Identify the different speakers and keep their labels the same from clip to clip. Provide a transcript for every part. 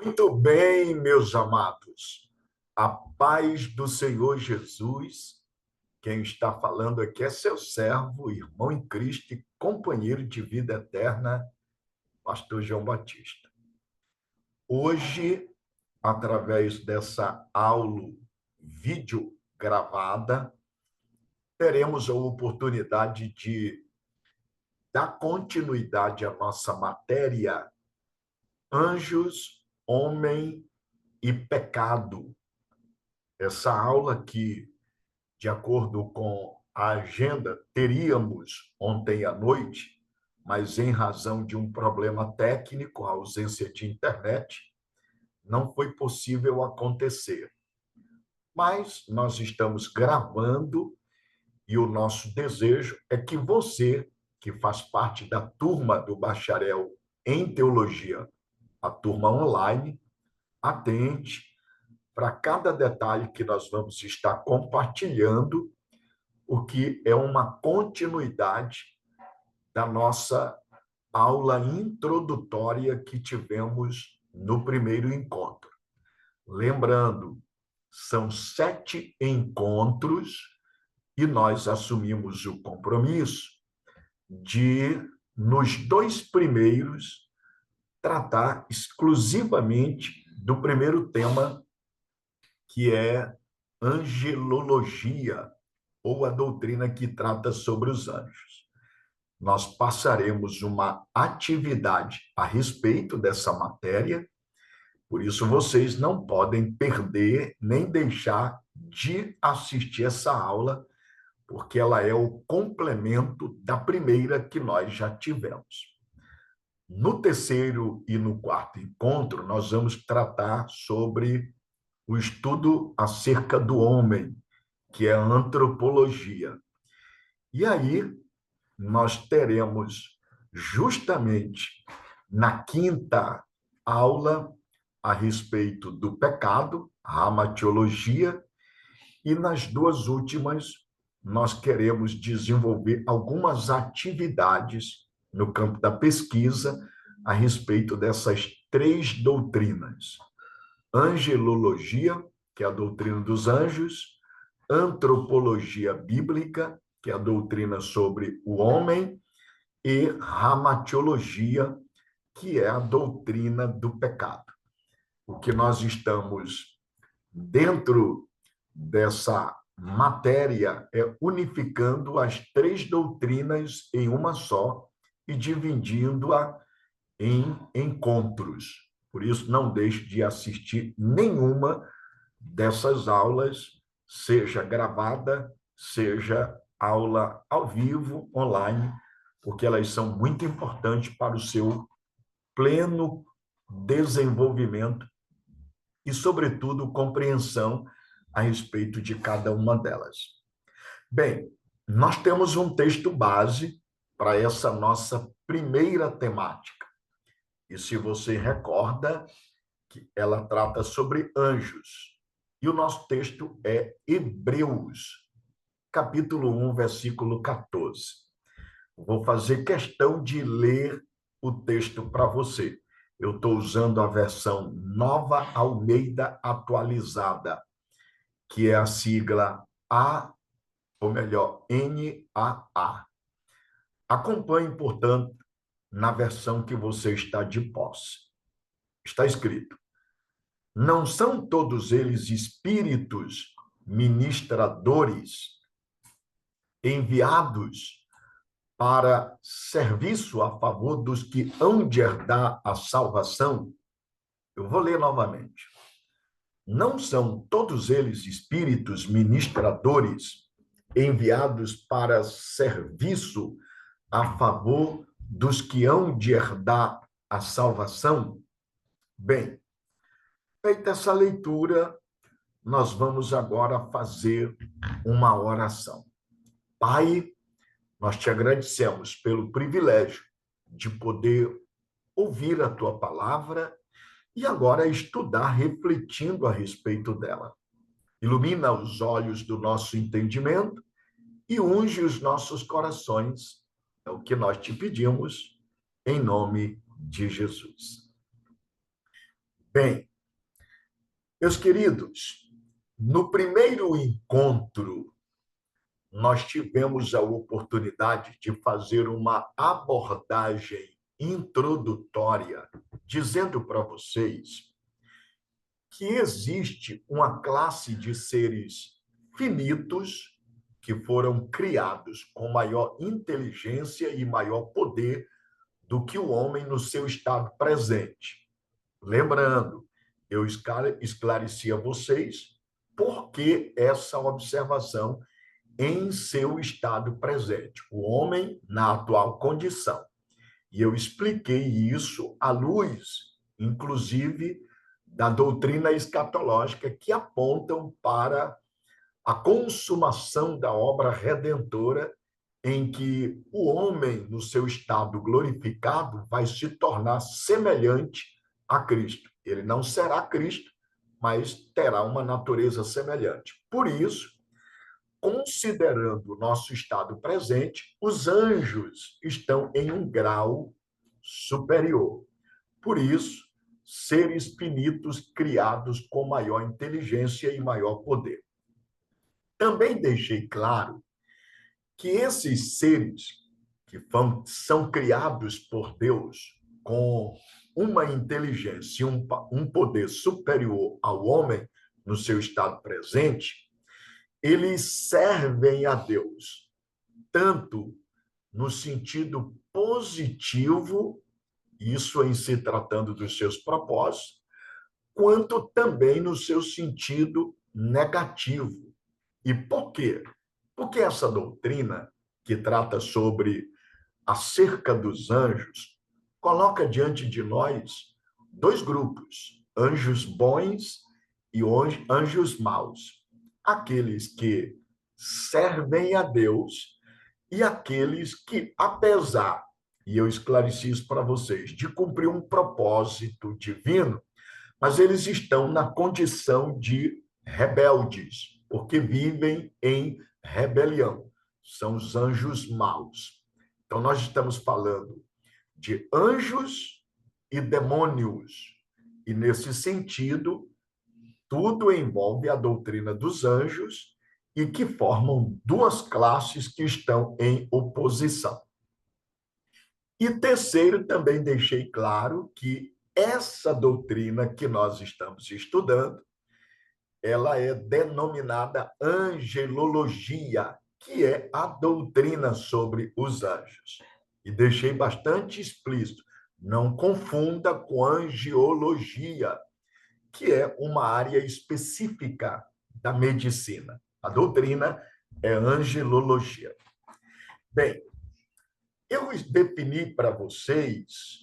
Speaker 1: Muito bem, meus amados. A paz do Senhor Jesus. Quem está falando aqui é seu servo, irmão em Cristo e companheiro de vida eterna, pastor João Batista. Hoje, através dessa aula vídeo gravada, teremos a oportunidade de dar continuidade à nossa matéria Anjos, Homem e Pecado. Essa aula que, de acordo com a agenda, teríamos ontem à noite, mas em razão de um problema técnico, a ausência de internet, não foi possível acontecer. Mas nós estamos gravando e o nosso desejo é que você, que faz parte da turma do bacharel em teologia, a turma online, atente para cada detalhe que nós vamos estar compartilhando, o que é uma continuidade da nossa aula introdutória que tivemos no primeiro encontro. Lembrando, são 7 encontros e nós assumimos o compromisso de, nos 2 primeiros, tratar exclusivamente do primeiro tema, que é angelologia, ou a doutrina que trata sobre os anjos. Nós passaremos uma atividade a respeito dessa matéria, por isso vocês não podem perder nem deixar de assistir essa aula, porque ela é o complemento da primeira que nós já tivemos. No terceiro e no quarto encontro, nós vamos tratar sobre o estudo acerca do homem, que é a antropologia. E aí, nós teremos justamente na quinta aula a respeito do pecado, a amatiologia, e nas 2 últimas nós queremos desenvolver algumas atividades no campo da pesquisa a respeito dessas 3 doutrinas: angelologia, que é a doutrina dos anjos, antropologia bíblica, que é a doutrina sobre o homem, e ramatiologia, que é a doutrina do pecado. O que nós estamos dentro dessa matéria é unificando as 3 doutrinas em uma só e dividindo-a em encontros. Por isso, não deixe de assistir nenhuma dessas aulas, seja gravada, seja aula ao vivo, online, porque elas são muito importantes para o seu pleno desenvolvimento e, sobretudo, compreensão a respeito de cada uma delas. Bem, nós temos um texto base para essa nossa primeira temática. E se você recorda, que ela trata sobre anjos. E o nosso texto é Hebreus, capítulo 1, versículo 14. Vou fazer questão de ler o texto para você. Eu estou usando a versão Nova Almeida Atualizada, que é a sigla A, ou melhor, NAA. Acompanhe, portanto, na versão que você está de posse. Está escrito: não são todos eles espíritos ministradores enviados para serviço a favor dos que hão de herdar a salvação? Eu vou ler novamente. Não são todos eles espíritos ministradores enviados para serviço a favor dos que hão de herdar a salvação? Bem, feita essa leitura, nós vamos agora fazer uma oração. Pai, nós te agradecemos pelo privilégio de poder ouvir a tua palavra e agora estudar refletindo a respeito dela. Ilumina os olhos do nosso entendimento e unge os nossos corações. É o que nós te pedimos, em nome de Jesus. Bem, meus queridos, no primeiro encontro, nós tivemos a oportunidade de fazer uma abordagem introdutória, dizendo para vocês que existe uma classe de seres finitos que foram criados com maior inteligência e maior poder do que o homem no seu estado presente. Lembrando, eu esclareci a vocês por que essa observação em seu estado presente, o homem na atual condição. E eu expliquei isso à luz, inclusive, da doutrina escatológica, que apontam para a consumação da obra redentora, em que o homem, no seu estado glorificado, vai se tornar semelhante a Cristo. Ele não será Cristo, mas terá uma natureza semelhante. Por isso, considerando o nosso estado presente, os anjos estão em um grau superior. Por isso, seres finitos criados com maior inteligência e maior poder. Também deixei claro que esses seres que são criados por Deus com uma inteligência e um poder superior ao homem no seu estado presente, eles servem a Deus, tanto no sentido positivo, isso em se tratando dos seus propósitos, quanto também no seu sentido negativo. E por quê? Porque essa doutrina, que trata sobre acerca dos anjos, coloca diante de nós dois grupos, anjos bons e anjos maus. Aqueles que servem a Deus e aqueles que, apesar, e eu esclareci isso para vocês, de cumprir um propósito divino, mas eles estão na condição de rebeldes, porque vivem em rebelião. São os anjos maus. Então, nós estamos falando de anjos e demônios. E, nesse sentido, tudo envolve a doutrina dos anjos e que formam duas classes que estão em oposição. E terceiro, também deixei claro que essa doutrina que nós estamos estudando, ela é denominada angelologia, que é a doutrina sobre os anjos. E deixei bastante explícito, não confunda com angiologia, que é uma área específica da medicina. A doutrina é angelologia. Bem, eu defini para vocês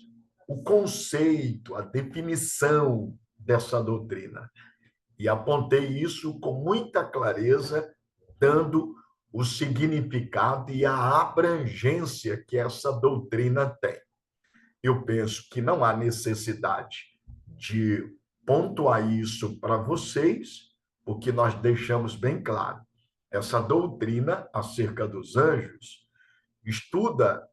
Speaker 1: o conceito, a definição dessa doutrina. E apontei isso com muita clareza, dando o significado e a abrangência que essa doutrina tem. Eu penso que não há necessidade de pontuar isso para vocês, porque nós deixamos bem claro. Essa doutrina acerca dos anjos estuda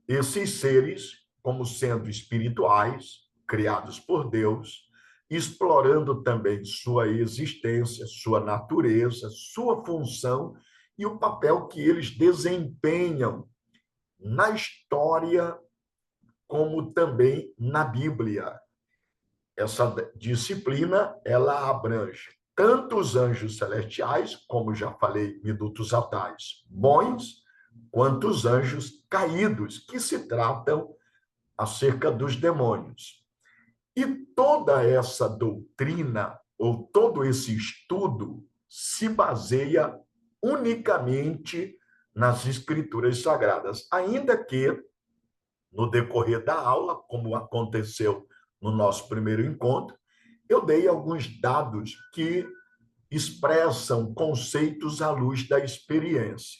Speaker 1: esses seres como sendo espirituais, criados por Deus, explorando também sua existência, sua natureza, sua função e o papel que eles desempenham na história, como também na Bíblia. Essa disciplina, ela abrange tanto os anjos celestiais, como já falei minutos atrás, bons, quanto os anjos caídos, que se tratam acerca dos demônios. E toda essa doutrina, ou todo esse estudo, se baseia unicamente nas Escrituras Sagradas, ainda que, no decorrer da aula, como aconteceu no nosso primeiro encontro, eu dei alguns dados que expressam conceitos à luz da experiência.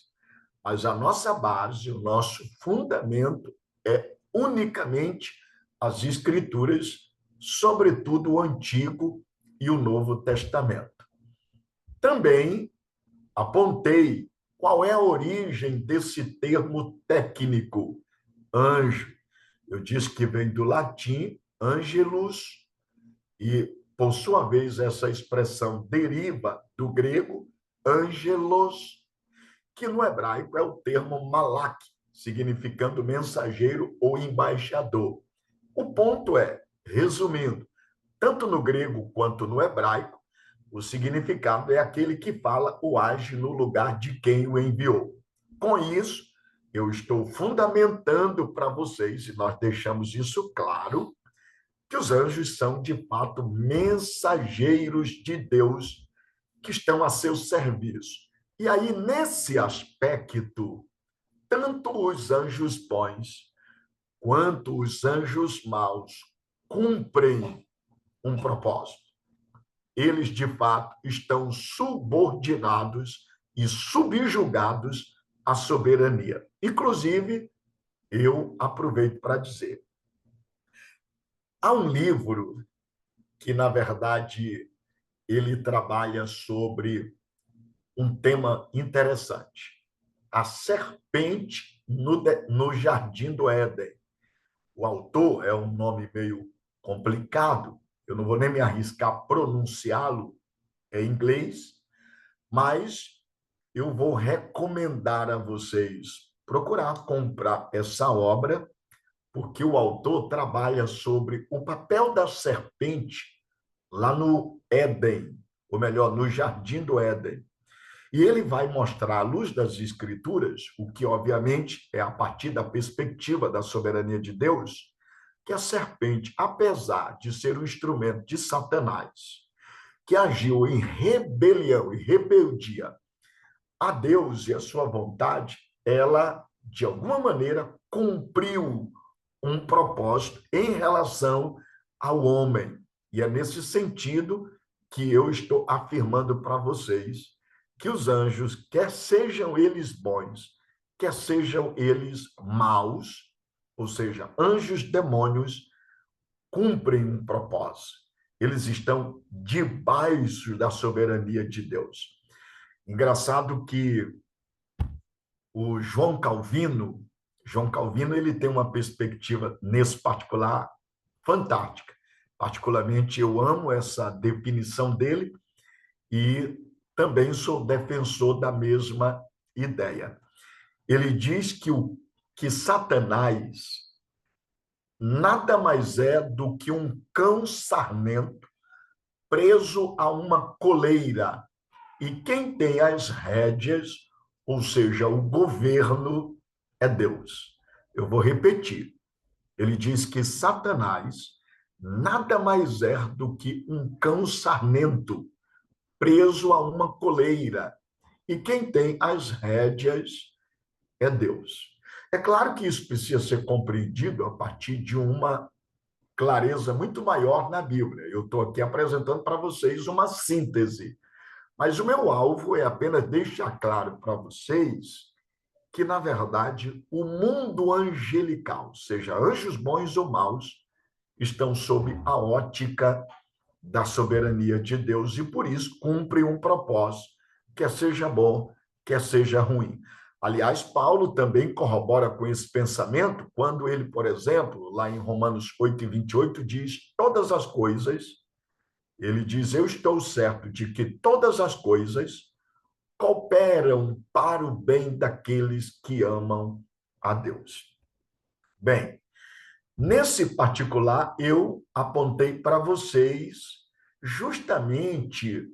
Speaker 1: Mas a nossa base, o nosso fundamento é unicamente as Escrituras, sobretudo o Antigo e o Novo Testamento. Também apontei qual é a origem desse termo técnico, anjo. Eu disse que vem do latim angelus, E, por sua vez, essa expressão deriva do grego angelos, que no hebraico é o termo malak, significando mensageiro ou embaixador. O ponto é, resumindo, tanto no grego quanto no hebraico, o significado é aquele que fala ou age no lugar de quem o enviou. Com isso, eu estou fundamentando para vocês, e nós deixamos isso claro, que os anjos são, de fato, mensageiros de Deus que estão a seu serviço. E aí, nesse aspecto, tanto os anjos bons quanto os anjos maus cumprem um propósito. Eles, de fato, estão subordinados e subjugados à soberania. Inclusive, eu aproveito para dizer, há um livro que, na verdade, ele trabalha sobre um tema interessante. A serpente no Jardim do Éden. O autor é um nome meio complicado, eu não vou nem me arriscar a pronunciá-lo em inglês, mas eu vou recomendar a vocês procurar comprar essa obra, porque o autor trabalha sobre o papel da serpente lá no Éden, ou melhor, no Jardim do Éden. E ele vai mostrar, à luz das Escrituras, o que, obviamente, é a partir da perspectiva da soberania de Deus, que a serpente, apesar de ser um instrumento de Satanás, que agiu em rebelião e rebeldia a Deus e a sua vontade, ela, de alguma maneira, cumpriu um propósito em relação ao homem. E é nesse sentido que eu estou afirmando para vocês que os anjos, quer sejam eles bons, quer sejam eles maus, ou seja, anjos, demônios, cumprem um propósito. Eles estão debaixo da soberania de Deus. Engraçado que o João Calvino ele tem uma perspectiva nesse particular fantástica. Particularmente eu amo essa definição dele e também sou defensor da mesma ideia. Ele diz que Satanás nada mais é do que um cão sarnento preso a uma coleira. E quem tem as rédeas, ou seja, o governo, é Deus. Eu vou repetir. Ele diz que Satanás nada mais é do que um cão sarnento preso a uma coleira. E quem tem as rédeas é Deus. É claro que isso precisa ser compreendido a partir de uma clareza muito maior na Bíblia. Eu estou aqui apresentando para vocês uma síntese, mas o meu alvo é apenas deixar claro para vocês que, na verdade, o mundo angelical, seja anjos bons ou maus, estão sob a ótica da soberania de Deus e, por isso, cumprem um propósito, quer seja bom, quer seja ruim. Aliás, Paulo também corrobora com esse pensamento quando ele, por exemplo, lá em Romanos 8:28, diz todas as coisas, ele diz, eu estou certo de que todas as coisas cooperam para o bem daqueles que amam a Deus. Bem, nesse particular, eu apontei para vocês justamente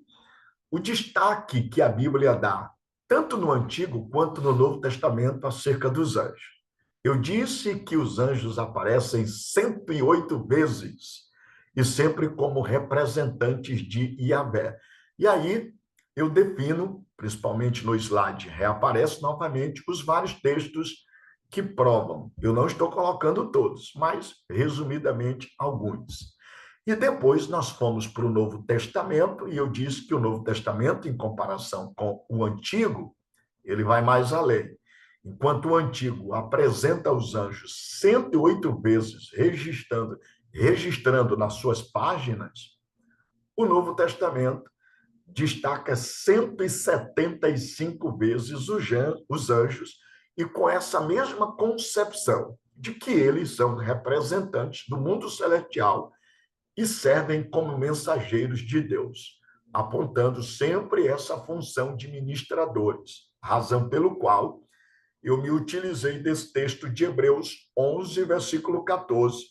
Speaker 1: o destaque que a Bíblia dá, tanto no Antigo quanto no Novo Testamento, acerca dos anjos. Eu disse que os anjos aparecem 108 vezes, e sempre como representantes de Yahvé. E aí eu defino, principalmente no slide, reaparece novamente os vários textos que provam. Eu não estou colocando todos, mas, resumidamente, alguns. E depois nós fomos para o Novo Testamento, e eu disse que o Novo Testamento, em comparação com o Antigo, ele vai mais além. Enquanto o Antigo apresenta os anjos 108 vezes, registrando nas suas páginas, o Novo Testamento destaca 175 vezes os anjos, e com essa mesma concepção de que eles são representantes do mundo celestial e servem como mensageiros de Deus, apontando sempre essa função de ministradores, razão pelo qual eu me utilizei desse texto de Hebreus 11, versículo 14,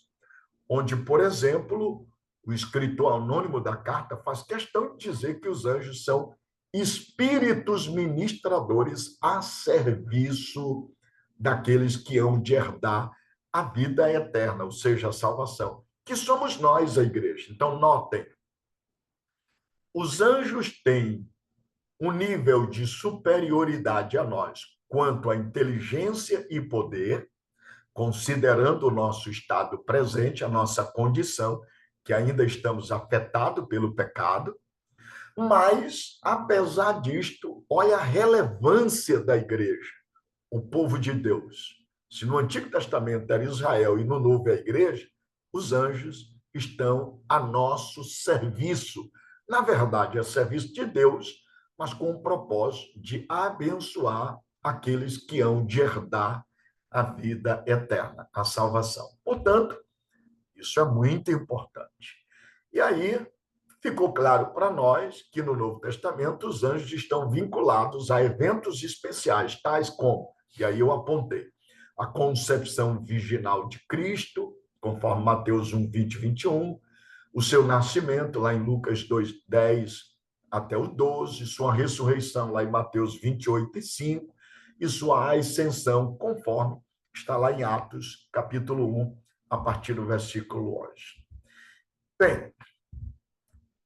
Speaker 1: onde, por exemplo, o escritor anônimo da carta faz questão de dizer que os anjos são espíritos ministradores a serviço daqueles que hão de herdar a vida eterna, ou seja, a salvação, que somos nós, a igreja. Então, notem, os anjos têm um nível de superioridade a nós quanto à inteligência e poder, considerando o nosso estado presente, a nossa condição, que ainda estamos afetados pelo pecado, mas, apesar disto, olha a relevância da igreja, o povo de Deus. Se no Antigo Testamento era Israel e no Novo é a igreja, os anjos estão a nosso serviço. Na verdade, é serviço de Deus, mas com o propósito de abençoar aqueles que hão de herdar a vida eterna, a salvação. Portanto, isso é muito importante. E aí ficou claro para nós que no Novo Testamento os anjos estão vinculados a eventos especiais, tais como, e aí eu apontei, a concepção virginal de Cristo, conforme Mateus 1, 20 e 21, o seu nascimento, lá em Lucas 2, 10 até o 12, sua ressurreição, lá em Mateus 28 e 5, e sua ascensão, conforme está lá em Atos, capítulo 1, a partir do versículo 11. Bem,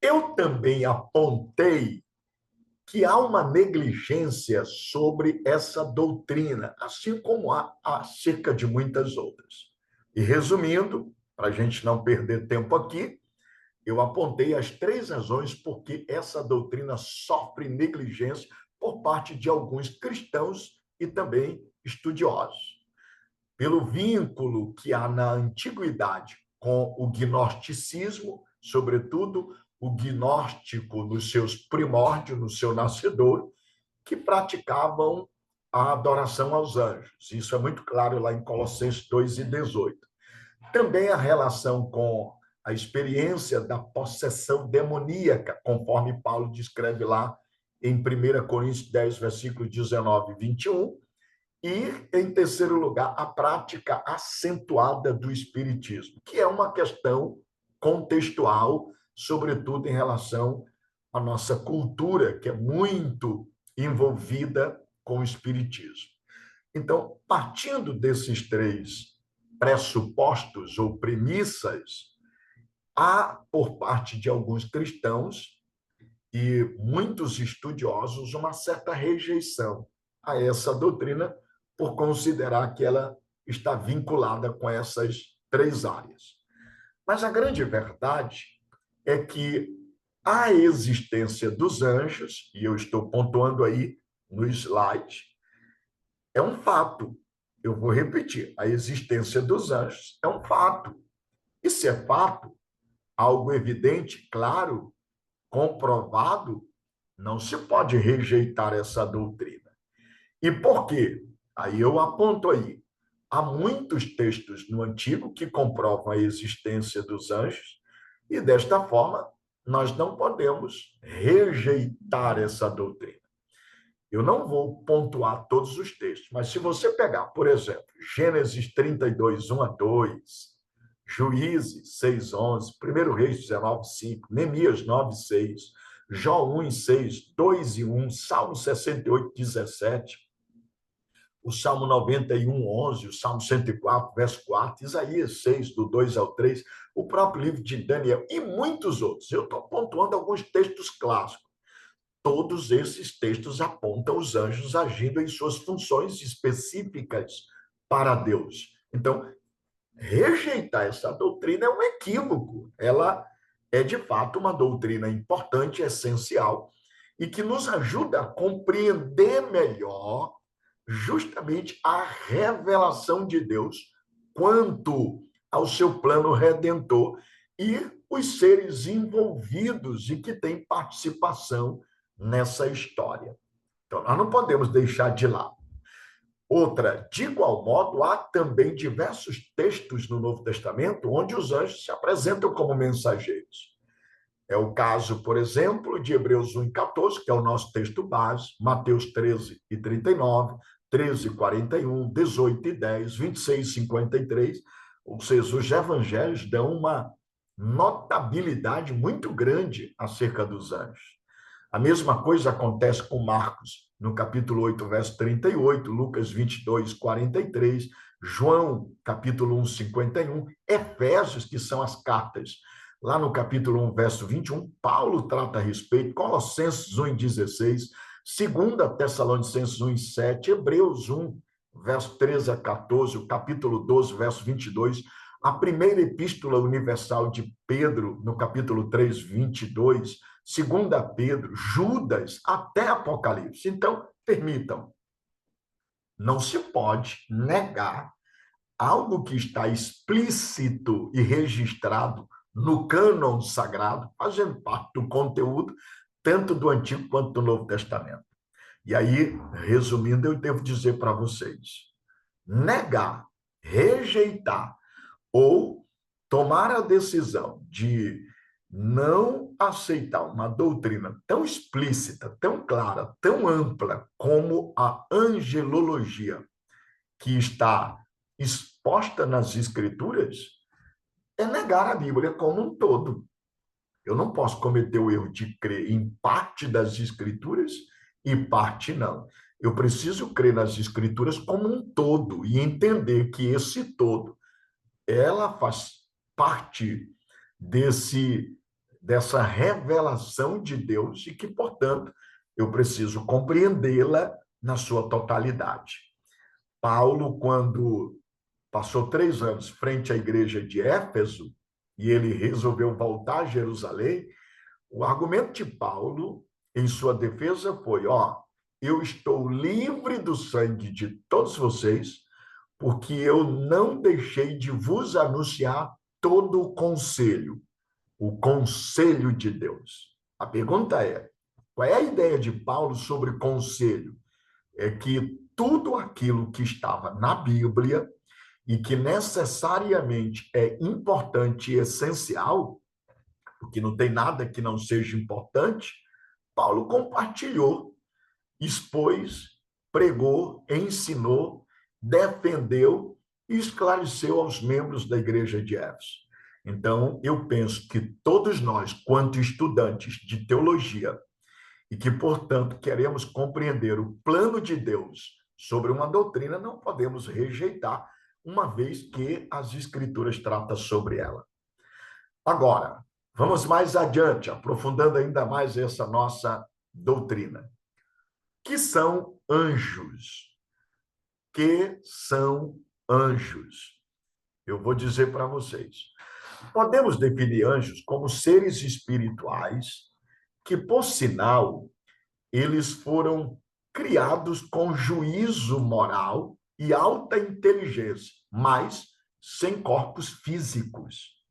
Speaker 1: eu também apontei que há uma negligência sobre essa doutrina, assim como há acerca de muitas outras. E resumindo, para a gente não perder tempo aqui, eu apontei as 3 razões por que essa doutrina sofre negligência por parte de alguns cristãos e também estudiosos. Pelo vínculo que há na antiguidade com o gnosticismo, sobretudo o gnóstico nos seus primórdios, no seu nascedor, que praticavam a adoração aos anjos. Isso é muito claro lá em Colossenses 2 e 18. Também a relação com a experiência da possessão demoníaca, conforme Paulo descreve lá em 1 Coríntios 10, versículos 19 e 21, e, em terceiro lugar, a prática acentuada do espiritismo, que é uma questão contextual, sobretudo em relação à nossa cultura, que é muito envolvida com o espiritismo. Então, partindo desses 3 pressupostos ou premissas, há, por parte de alguns cristãos e muitos estudiosos, uma certa rejeição a essa doutrina por considerar que ela está vinculada com essas 3 áreas. Mas a grande verdade é que a existência dos anjos, e eu estou pontuando aí no slide, é um fato. Eu vou repetir, a existência dos anjos é um fato. E se é fato, algo evidente, claro, comprovado, não se pode rejeitar essa doutrina. E por quê? Aí eu aponto aí. Há muitos textos no Antigo que comprovam a existência dos anjos, e desta forma nós não podemos rejeitar essa doutrina. Eu não vou pontuar todos os textos, mas se você pegar, por exemplo, Gênesis 32, 1 a 2, Juízes 6, 11, 1 Reis 19, 5, Neemias 9, 6, Jó 1 e 6, 2 e 1, Salmo 68, 17, o Salmo 91, 11, o Salmo 104, verso 4, Isaías 6, do 2 ao 3, o próprio livro de Daniel e muitos outros. Eu estou pontuando alguns textos clássicos. Todos esses textos apontam os anjos agindo em suas funções específicas para Deus. Então, rejeitar essa doutrina é um equívoco. Ela é, de fato, uma doutrina importante, essencial, e que nos ajuda a compreender melhor justamente a revelação de Deus quanto ao seu plano redentor e os seres envolvidos e que têm participação nessa história. Então, nós não podemos deixar de lado. Outra, de igual modo, há também diversos textos no Novo Testamento onde os anjos se apresentam como mensageiros. É o caso, por exemplo, de Hebreus 1:14, que é o nosso texto base, Mateus 13:39, 13:41, 18:10, 26:53. Ou seja, os evangelhos dão uma notabilidade muito grande acerca dos anjos. A mesma coisa acontece com Marcos, no capítulo 8, verso 38, Lucas 22:43, João, capítulo 1, 51, Efésios, que são as cartas. Lá no capítulo 1, verso 21, Paulo trata a respeito, Colossenses 1:16, 2 Tessalonicenses 1:7, Hebreus 1, verso 13 a 14, o capítulo 12, verso 22, a primeira epístola universal de Pedro, no capítulo 3, 22, 2 Pedro, Judas, até Apocalipse. Então, permitam, não se pode negar algo que está explícito e registrado no cânon sagrado, fazendo parte do conteúdo tanto do Antigo quanto do Novo Testamento. E aí, resumindo, eu devo dizer para vocês, negar, rejeitar ou tomar a decisão de não aceitar uma doutrina tão explícita, tão clara, tão ampla como a angelologia, que está exposta nas Escrituras, é negar a Bíblia como um todo. Eu não posso cometer o erro de crer em parte das Escrituras e parte não. Eu preciso crer nas Escrituras como um todo e entender que esse todo, ela faz parte dessa revelação de Deus e que, portanto, eu preciso compreendê-la na sua totalidade. Paulo, quando passou 3 anos frente à igreja de Éfeso e ele resolveu voltar a Jerusalém, o argumento de Paulo em sua defesa foi: eu estou livre do sangue de todos vocês, porque eu não deixei de vos anunciar todo o conselho de Deus. A pergunta é: qual é a ideia de Paulo sobre conselho? É que tudo aquilo que estava na Bíblia e que necessariamente é importante e essencial, porque não tem nada que não seja importante, Paulo compartilhou, expôs, pregou, ensinou, defendeu e esclareceu aos membros da igreja de Éfeso. Então, eu penso que todos nós, quanto estudantes de teologia, e que, portanto, queremos compreender o plano de Deus sobre uma doutrina, não podemos rejeitar, uma vez que as Escrituras tratam sobre ela. Agora, vamos mais adiante, aprofundando ainda mais essa nossa doutrina. Que são anjos? Que são anjos? Eu vou dizer para vocês. Podemos definir anjos como seres espirituais que, por sinal, eles foram criados com juízo moral e alta inteligência, mas sem corpos físicos.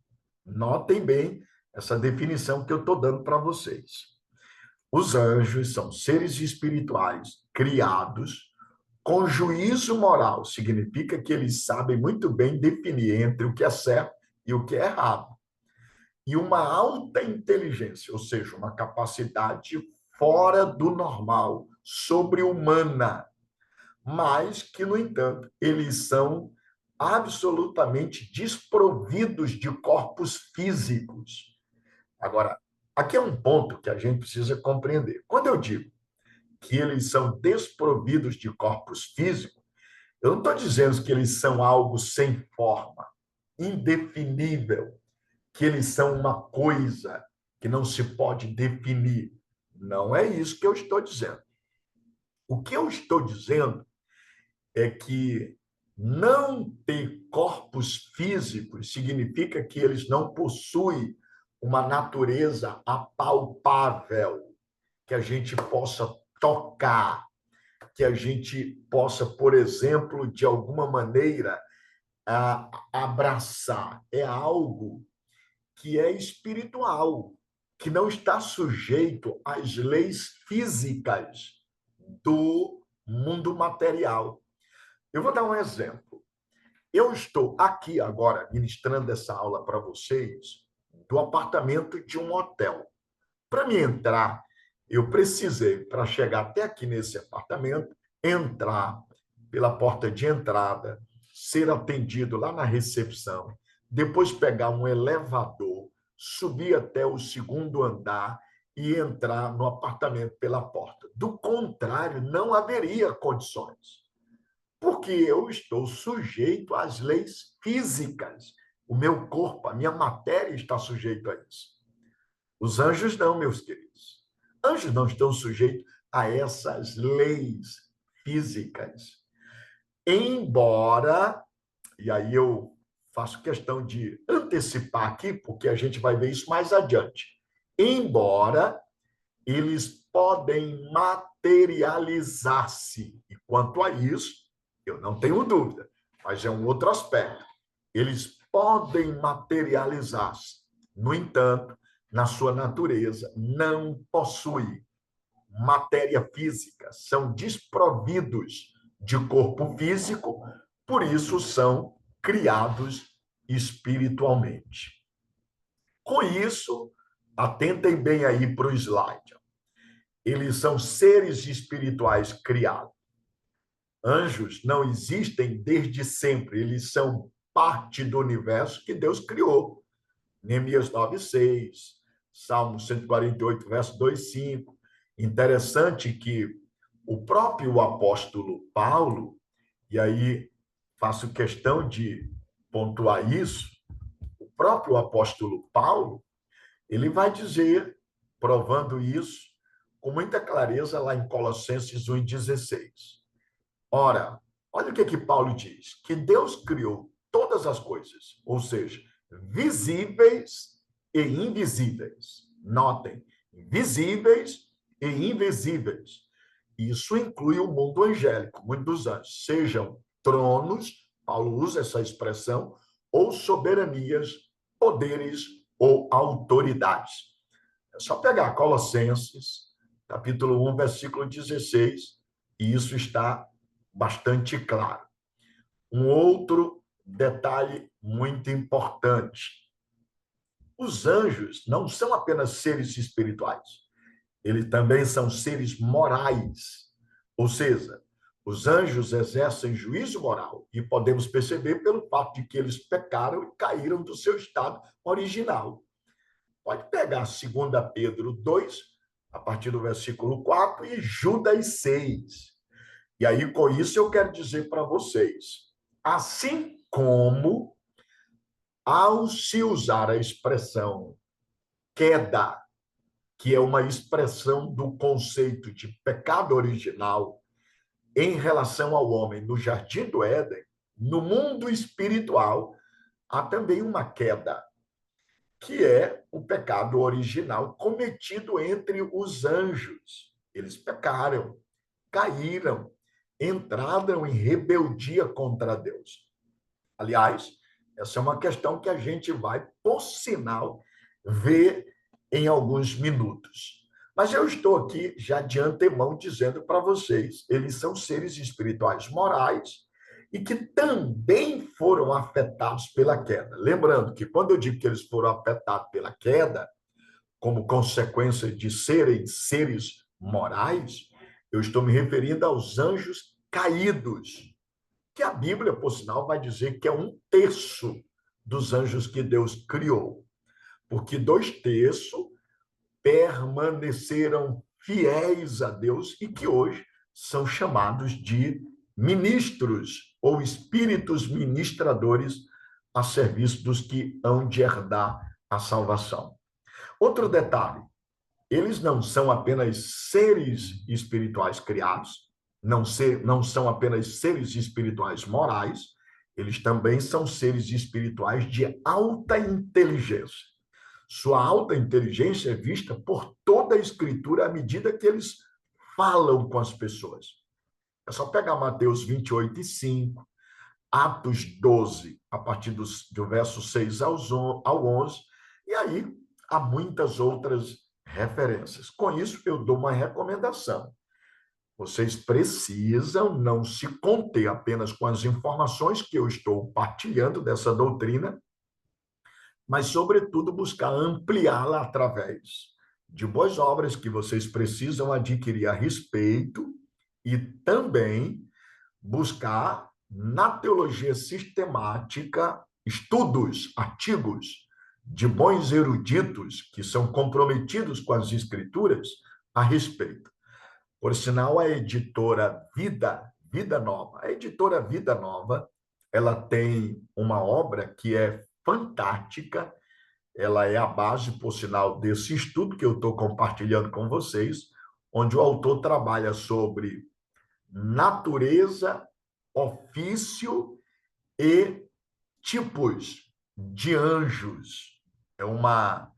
Speaker 1: Notem bem essa definição que eu estou dando para vocês. Os anjos são seres espirituais criados com juízo moral. Significa que eles sabem muito bem definir entre o que é certo e o que é errado. E uma alta inteligência, ou seja, uma capacidade fora do normal, sobre-humana, mas que, no entanto, eles são absolutamente desprovidos de corpos físicos. Agora, aqui é um ponto que a gente precisa compreender. Quando eu digo que eles são desprovidos de corpos físicos, eu não estou dizendo que eles são algo sem forma, indefinível, que eles são uma coisa que não se pode definir. Não é isso que eu estou dizendo. O que eu estou dizendo é que não ter corpos físicos significa que eles não possuem uma natureza apalpável, que a gente possa tocar, que a gente possa, por exemplo, de alguma maneira, abraçar. É algo que é espiritual, que não está sujeito às leis físicas do mundo material. Eu vou dar um exemplo. Eu estou aqui agora ministrando essa aula para vocês do apartamento de um hotel. Para me entrar, eu precisei, para chegar até aqui nesse apartamento, entrar pela porta de entrada, ser atendido lá na recepção, depois pegar um elevador, subir até o segundo andar e entrar no apartamento pela porta. Do contrário, não haveria condições, porque eu estou sujeito às leis físicas. O meu corpo, a minha matéria está sujeito a isso. Os anjos não, meus queridos. Anjos não estão sujeitos a essas leis físicas. Embora, e aí eu faço questão de antecipar aqui, porque a gente vai ver isso mais adiante. Embora eles podem materializar-se. E quanto a isso, eu não tenho dúvida, mas é um outro aspecto. Eles podem materializar-se. No entanto, na sua natureza, não possuem matéria física, são desprovidos de corpo físico, por isso são criados espiritualmente. Com isso, atentem bem aí para o slide. Eles são seres espirituais criados. Anjos não existem desde sempre, eles são parte do universo que Deus criou. Neemias 9:6, Salmo 148, verso 2, 5. Interessante que o próprio apóstolo Paulo, e aí faço questão de pontuar isso, o próprio apóstolo Paulo, ele vai dizer, provando isso, com muita clareza lá em Colossenses 1:16. Ora, olha o que Paulo diz, que Deus criou todas as coisas, ou seja, visíveis e invisíveis. Notem, visíveis e invisíveis. Isso inclui o mundo angélico, muitos dos anjos, sejam tronos, Paulo usa essa expressão, ou soberanias, poderes ou autoridades. É só pegar Colossenses, capítulo 1, versículo 16, e isso está bastante claro. Um outro detalhe muito importante. Os anjos não são apenas seres espirituais, eles também são seres morais. Ou seja, os anjos exercem juízo moral e podemos perceber pelo fato de que eles pecaram e caíram do seu estado original. Pode pegar 2 Pedro 2, a partir do versículo 4, e Judas 6. E aí, com isso, eu quero dizer para vocês, assim como, ao se usar a expressão queda, que é uma expressão do conceito de pecado original em relação ao homem no Jardim do Éden, no mundo espiritual, há também uma queda, que é o pecado original cometido entre os anjos. Eles pecaram, caíram, entraram em rebeldia contra Deus. Aliás, essa é uma questão que a gente vai, por sinal, ver em alguns minutos. Mas eu estou aqui já de antemão dizendo para vocês, eles são seres espirituais morais e que também foram afetados pela queda. Lembrando que quando eu digo que eles foram afetados pela queda, como consequência de serem seres morais, eu estou me referindo aos anjos caídos, que a Bíblia, por sinal, vai dizer que é 1/3 dos anjos que Deus criou, porque 2/3 permaneceram fiéis a Deus e que hoje são chamados de ministros ou espíritos ministradores a serviço dos que hão de herdar a salvação. Outro detalhe, eles não são apenas seres espirituais criados, não são apenas seres espirituais morais, eles também são seres espirituais de alta inteligência. Sua alta inteligência é vista por toda a Escritura à medida que eles falam com as pessoas. É só pegar Mateus 28:5, Atos 12, a partir do verso 6 ao 11, e aí há muitas outras referências. Com isso, eu dou uma recomendação. Vocês precisam não se conter apenas com as informações que eu estou partilhando dessa doutrina, mas, sobretudo, buscar ampliá-la através de boas obras que vocês precisam adquirir a respeito e também buscar na teologia sistemática estudos, artigos de bons eruditos que são comprometidos com as escrituras a respeito. Por sinal, a editora Vida Nova, a editora Vida Nova, ela tem uma obra que é fantástica, ela é a base, por sinal, desse estudo que eu estou compartilhando com vocês, onde o autor trabalha sobre natureza, ofício e tipos de anjos. É uma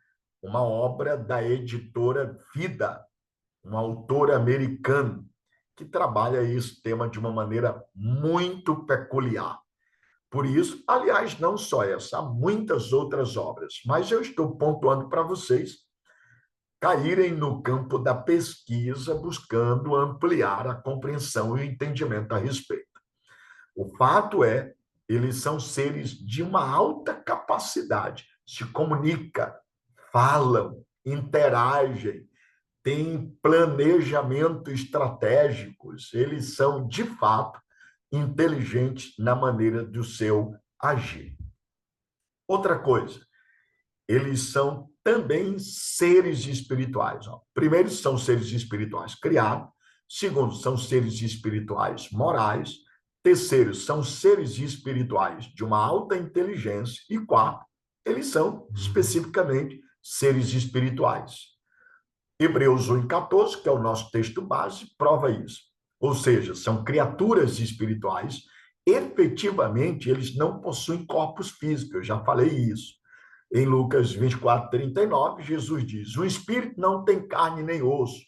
Speaker 1: obra da editora Vida, um autor americano que trabalha esse tema de uma maneira muito peculiar. Por isso, aliás, não só essa, há muitas outras obras, mas eu estou pontuando para vocês caírem no campo da pesquisa, buscando ampliar a compreensão e o entendimento a respeito. O fato é, eles são seres de uma alta capacidade, se comunicam, falam, interagem, têm planejamento estratégicos, eles são, de fato, inteligentes na maneira do seu agir. Outra coisa, eles são também seres espirituais. Primeiro, são seres espirituais criados. Segundo, são seres espirituais morais. Terceiro, são seres espirituais de uma alta inteligência. E quarto, eles são especificamente seres espirituais. Hebreus 1,14, que é o nosso texto base, prova isso. Ou seja, são criaturas espirituais. Efetivamente, eles não possuem corpos físicos. Eu já falei isso. Em Lucas 24:39, Jesus diz: o espírito não tem carne nem osso,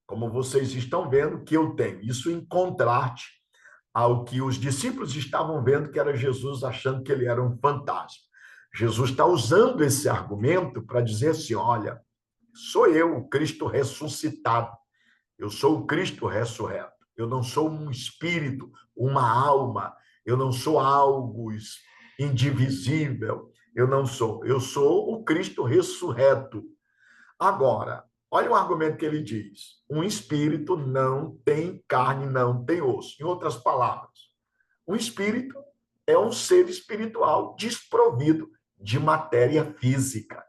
Speaker 1: como vocês estão vendo que eu tenho. Isso em contraste ao que os discípulos estavam vendo, que era Jesus achando que ele era um fantasma. Jesus está usando esse argumento para dizer assim: olha, sou eu, o Cristo ressuscitado. Eu sou o Cristo ressurreto. Eu não sou um espírito, uma alma. Eu não sou algo indivisível. Eu não sou. Eu sou o Cristo ressurreto. Agora, olha o argumento que ele diz: um espírito não tem carne, não tem osso. Em outras palavras, um espírito é um ser espiritual desprovido de matéria física.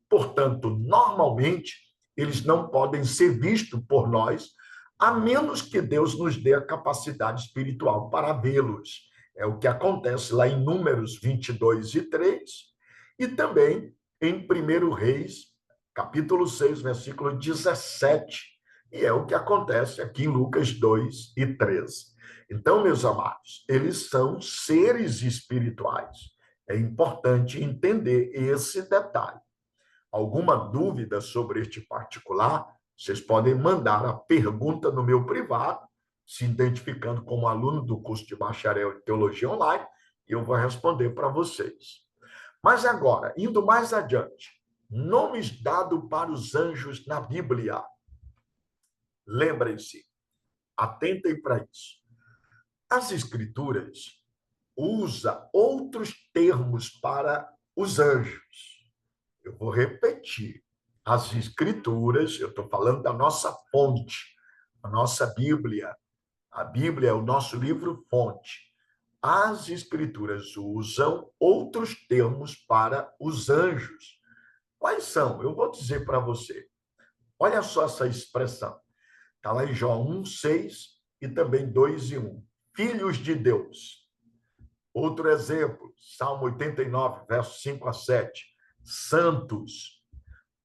Speaker 1: Portanto, normalmente, eles não podem ser vistos por nós, a menos que Deus nos dê a capacidade espiritual para vê-los. É o que acontece lá em Números 22:3 e também em 1 Reis, capítulo 6, versículo 17. E é o que acontece aqui em Lucas 2:13. Então, meus amados, eles são seres espirituais. É importante entender esse detalhe. Alguma dúvida sobre este particular, vocês podem mandar a pergunta no meu privado, se identificando como aluno do curso de bacharel em teologia online, e eu vou responder para vocês. Mas agora, indo mais adiante, nomes dados para os anjos na Bíblia. Lembrem-se, atentem para isso. As Escrituras usam outros termos para os anjos. Eu vou repetir. As Escrituras, eu estou falando da nossa fonte, a nossa Bíblia. A Bíblia é o nosso livro-fonte. As Escrituras usam outros termos para os anjos. Quais são? Eu vou dizer para você. Olha só essa expressão. Está lá em João 1:6 e também 2:1. Filhos de Deus. Outro exemplo, Salmo 89, versos 5-7. Santos.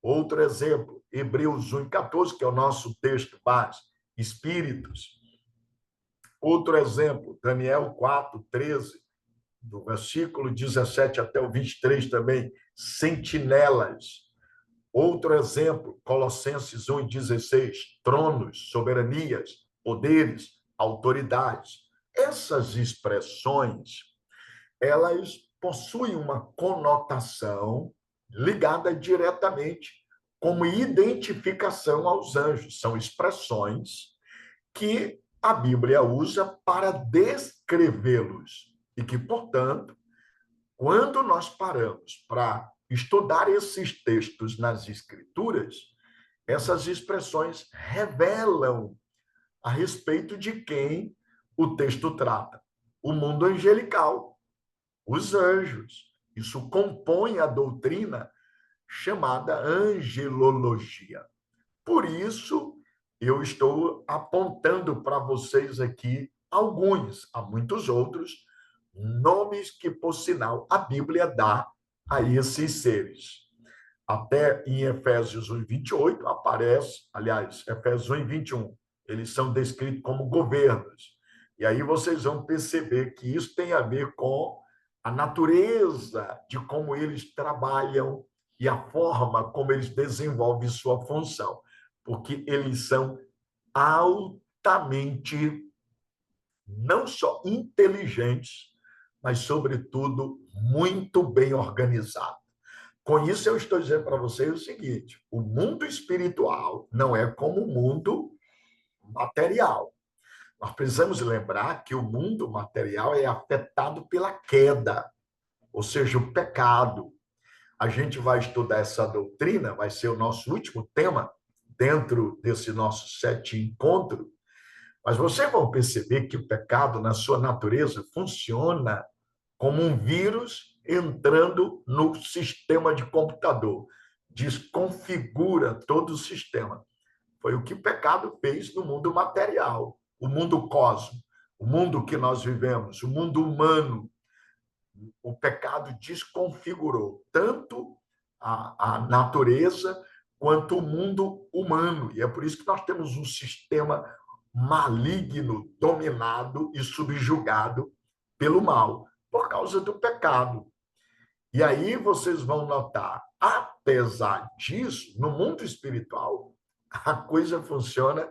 Speaker 1: Outro exemplo, Hebreus 1:14, que é o nosso texto base, espíritos. Outro exemplo, Daniel 4:13, do versículo 17 até o 23 também, sentinelas. Outro exemplo, Colossenses 1:16, tronos, soberanias, poderes, autoridades. Essas expressões, elas possuem uma conotação ligada diretamente como identificação aos anjos. São expressões que a Bíblia usa para descrevê-los. E que, portanto, quando nós paramos para estudar esses textos nas Escrituras, essas expressões revelam a respeito de quem o texto trata. O mundo angelical, os anjos. Isso compõe a doutrina chamada angelologia. Por isso, eu estou apontando para vocês aqui alguns, há muitos outros, nomes que, por sinal, a Bíblia dá a esses seres. Até em Efésios 1:28 aparece, aliás, Efésios 1:21, eles são descritos como governos. E aí vocês vão perceber que isso tem a ver com a natureza de como eles trabalham e a forma como eles desenvolvem sua função, porque eles são altamente não só inteligentes, mas, sobretudo, muito bem organizados. Com isso, eu estou dizendo para vocês o seguinte: o mundo espiritual não é como o mundo material. Nós precisamos lembrar que o mundo material é afetado pela queda, ou seja, o pecado. A gente vai estudar essa doutrina, vai ser o nosso último tema dentro desse nosso 7 encontro, mas vocês vão perceber que o pecado, na sua natureza, funciona como um vírus entrando no sistema de computador. Desconfigura todo o sistema. Foi o que o pecado fez no mundo material, o mundo cósmico, o mundo que nós vivemos, o mundo humano. O pecado desconfigurou tanto a natureza quanto o mundo humano. E é por isso que nós temos um sistema maligno, dominado e subjugado pelo mal, por causa do pecado. E aí vocês vão notar, apesar disso, no mundo espiritual, a coisa funciona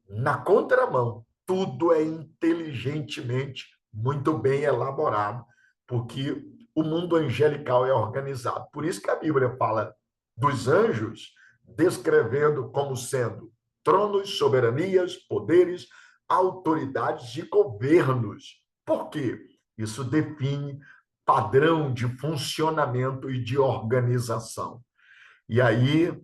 Speaker 1: na contramão. Tudo é inteligentemente muito bem elaborado, porque o mundo angelical é organizado. Por isso que a Bíblia fala dos anjos, descrevendo como sendo tronos, soberanias, poderes, autoridades e governos. Por quê? Isso define padrão de funcionamento e de organização. E aí,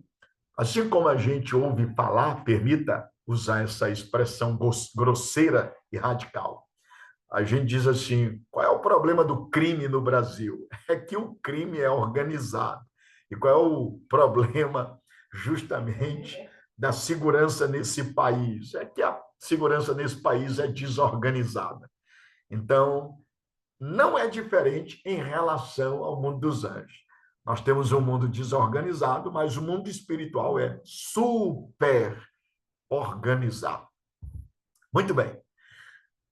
Speaker 1: assim como a gente ouve falar, permita usar essa expressão grosseira e radical. A gente diz assim: qual é o problema do crime no Brasil? É que o crime é organizado. E qual é o problema, justamente, da segurança nesse país? É que a segurança nesse país é desorganizada. Então, não é diferente em relação ao mundo dos anjos. Nós temos um mundo desorganizado, mas o mundo espiritual é super organizado. Muito bem.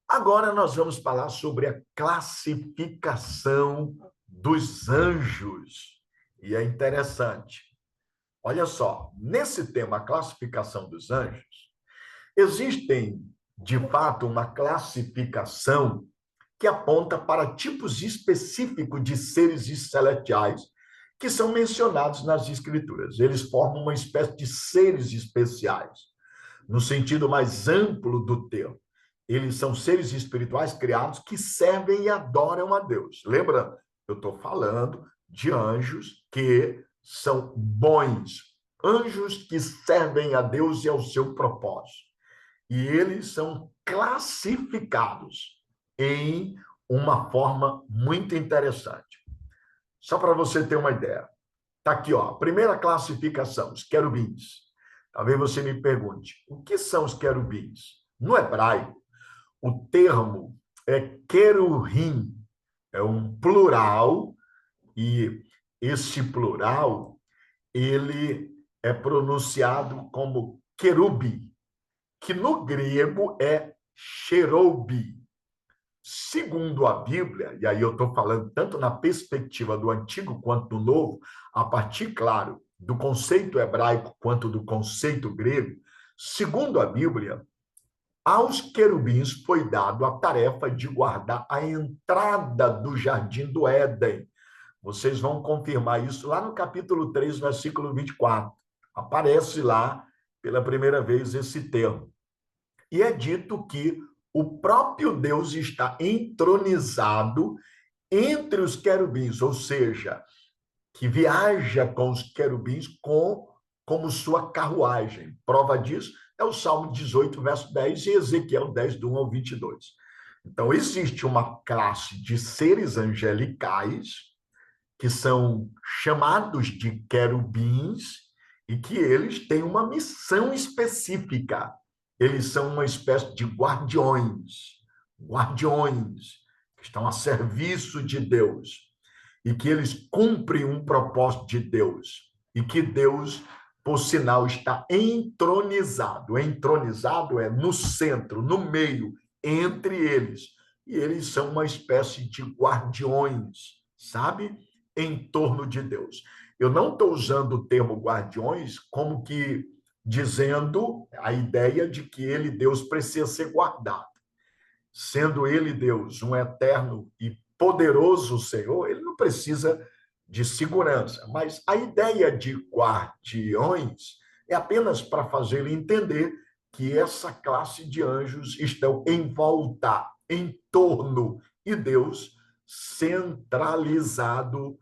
Speaker 1: Agora nós vamos falar sobre a classificação dos anjos. E é interessante. Olha só, nesse tema, a classificação dos anjos, existem, de fato, uma classificação que aponta para tipos específicos de seres celestiais que são mencionados nas Escrituras. Eles formam uma espécie de seres especiais, no sentido mais amplo do termo. Eles são seres espirituais criados que servem e adoram a Deus. Lembra? Eu estou falando de anjos que são bons, anjos que servem a Deus e ao seu propósito. E eles são classificados em uma forma muito interessante. Só para você ter uma ideia. Está aqui, ó, a primeira classificação, os querubins. Talvez você me pergunte, o que são os querubins? No hebraico, o termo é querubim, é um plural, e esse plural, ele é pronunciado como querube, que no grego é cherubi. Segundo a Bíblia, e aí eu estou falando tanto na perspectiva do Antigo quanto do Novo, a partir, claro, do conceito hebraico quanto do conceito grego, segundo a Bíblia, aos querubins foi dado a tarefa de guardar a entrada do jardim do Éden. Vocês vão confirmar isso lá no capítulo 3, versículo 24. Aparece lá pela primeira vez esse termo. e é dito que o próprio Deus está entronizado entre os querubins, ou seja, que viaja com os querubins como sua carruagem. Prova disso é o Salmo 18, verso 10 e Ezequiel 10, do 1 ao 22. Então, existe uma classe de seres angelicais que são chamados de querubins e que eles têm uma missão específica. Eles são uma espécie de guardiões que estão a serviço de Deus e que eles cumprem um propósito de Deus e que Deus, por sinal, está entronizado. Entronizado é no centro, no meio, entre eles. E eles são uma espécie de guardiões, sabe? Em torno de Deus. Eu não estou usando o termo guardiões como que dizendo a ideia de que ele, Deus, precisa ser guardado. Sendo ele, Deus, um eterno e poderoso Senhor, ele não precisa de segurança. Mas a ideia de guardiões é apenas para fazer ele entender que essa classe de anjos estão em volta, em torno, e Deus centralizado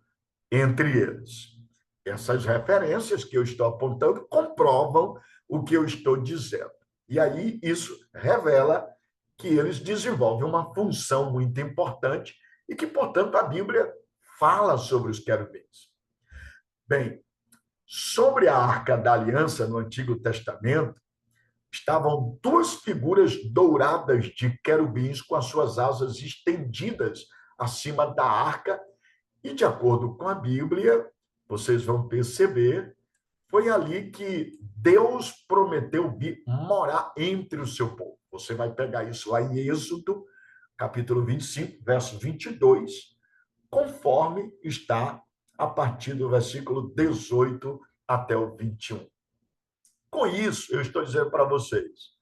Speaker 1: entre eles. Essas referências que eu estou apontando comprovam o que eu estou dizendo. E aí isso revela que eles desenvolvem uma função muito importante e que, portanto, a Bíblia fala sobre os querubins. Bem, sobre a Arca da Aliança no Antigo Testamento, estavam duas figuras douradas de querubins com as suas asas estendidas acima da arca, e, de acordo com a Bíblia, vocês vão perceber, foi ali que Deus prometeu vir morar entre o seu povo. Você vai pegar isso lá em Êxodo, capítulo 25, verso 22, conforme está a partir do versículo 18 até o 21. Com isso, eu estou dizendo para vocês,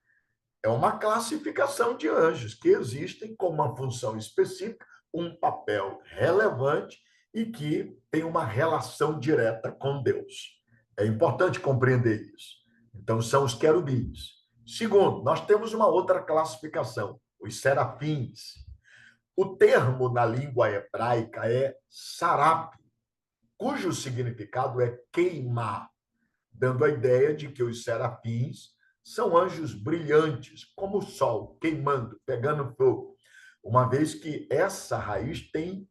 Speaker 1: é uma classificação de anjos que existem com uma função específica, um papel relevante e que tem uma relação direta com Deus. É importante compreender isso. Então, são os querubins. Segundo, nós temos uma outra classificação, os serafins. O termo na língua hebraica é sarap, cujo significado é queimar, dando a ideia de que os serafins são anjos brilhantes, como o sol, queimando, pegando fogo, uma vez que essa raiz tem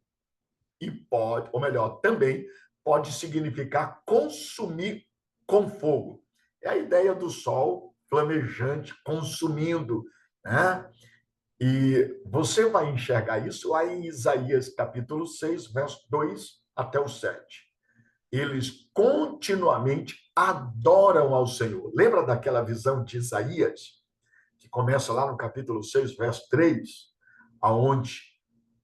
Speaker 1: e pode, ou melhor, também pode significar consumir com fogo. É a ideia do sol flamejante, consumindo, né? E você vai enxergar isso lá em Isaías capítulo 6, verso 2 até o 7. Eles continuamente adoram ao Senhor. Lembra daquela visão de Isaías, que começa lá no capítulo 6, verso 3, aonde